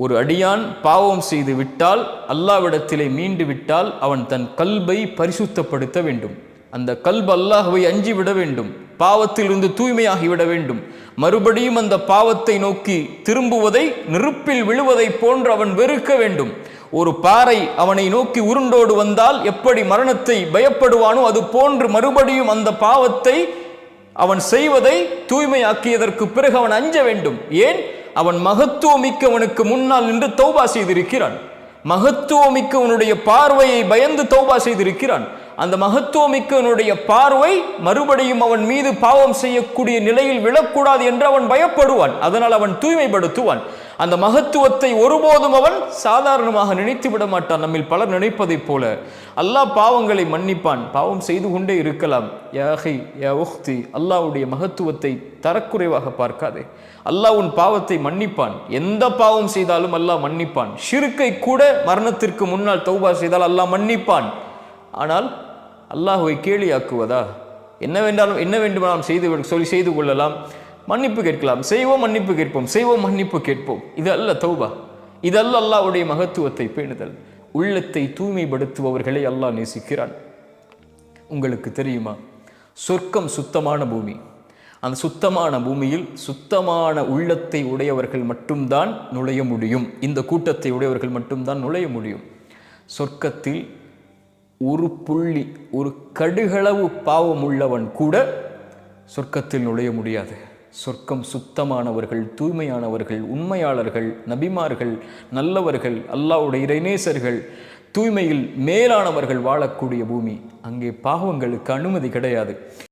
ஒரு அடியான் பாவம் செய்து விட்டால், அல்லாஹ்விடத்திலே மீண்டு விட்டால், அவன் தன் கல்பை பரிசுத்தப்படுத்த வேண்டும். அந்த கல்பு அல்லாஹ்வை அஞ்சி விட வேண்டும், பாவத்திலிருந்து தூய்மையாகிவிட வேண்டும். மறுபடியும் அந்த பாவத்தை நோக்கி திரும்புவதை, நெருப்பில் விழுவதை போன்று அவன் வெறுக்க வேண்டும். ஒரு பாறை அவனை நோக்கி உருண்டோடு வந்தால் எப்படி மரணத்தை பயப்படுவானோ அது போன்று மறுபடியும் அந்த பாவத்தை அவன் செய்வதை தூய்மையாக்கியதற்கு பிறகு அவன் அஞ்ச வேண்டும். ஏன்? அவன் மகத்துவமிக்கவனுக்கு முன்னால் நின்று தௌபா செய்திருக்கிறான். மகத்துவமிக்கவனுடைய பார்வையை பயந்து தௌபா செய்திருக்கிறான். அந்த மகத்துவமிக்கவனுடைய பார்வை மறுபடியும் அவன் மீது பாவம் செய்யக்கூடிய நிலையில் விழக்கூடாது என்று அவன் பயப்படுவான். அதனால் அவன் தூய்மைப்படுத்துவான். அந்த மகத்துவத்தை ஒருபோதும் அவன் சாதாரணமாக நினைத்து விட மாட்டான். நம்மில் பலர் நினைப்பதைப் போல அல்லாஹ் பாவங்களை மன்னிப்பான், பாவம் செய்து கொண்டே இருக்கலாம். யாஹி யா உக்தி, அல்லாஹ்வுடைய மகத்துவத்தை தரக்குறைவாக பார்க்காதே. அல்லாஹ் உன் பாவத்தை மன்னிப்பான். எந்த பாவம் செய்தாலும் அல்லாஹ் மன்னிப்பான். ஷிர்க்கை கூட மரணத்திற்கு முன்னால் தௌபா செய்தால் அல்லாஹ் மன்னிப்பான். ஆனால் அல்லாஹ்வை கேலியாக்குவதா? என்ன வேண்டுமானாலும் செய்து கொள்ளலாம், மன்னிப்பு கேட்கலாம், செய்வோம் மன்னிப்பு கேட்போம், செய்வோம் மன்னிப்பு கேட்போம். இது அல்ல தௌபா. இதல்ல அல்லாஹ்வுடைய மகத்துவத்தை பேணுதல். உள்ளத்தை தூய்மைப்படுத்துபவர்களை அல்லாஹ் நேசிக்கிறான். உங்களுக்கு தெரியுமா, சொர்க்கம் சுத்தமான பூமி. அந்த சுத்தமான பூமியில் சுத்தமான உள்ளத்தை உடையவர்கள் மட்டும்தான் நுழைய முடியும். இந்த கூட்டத்தை உடையவர்கள் மட்டும்தான் நுழைய முடியும். சொர்க்கத்தில் ஒரு புள்ளி, ஒரு கடுகளவு பாவம் உள்ளவன் கூட சொர்க்கத்தில் நுழைய முடியாது. சொர்க்கம் சுத்தமானவர்கள், தூய்மையானவர்கள், உண்மையாளர்கள், நபிமார்கள், நல்லவர்கள், அல்லாஹ்வுடைய இறைநேசர்கள், தூய்மையில் மேலானவர்கள் வாழக்கூடிய பூமி. அங்கே பாவங்களுக்கு அனுமதி கிடையாது.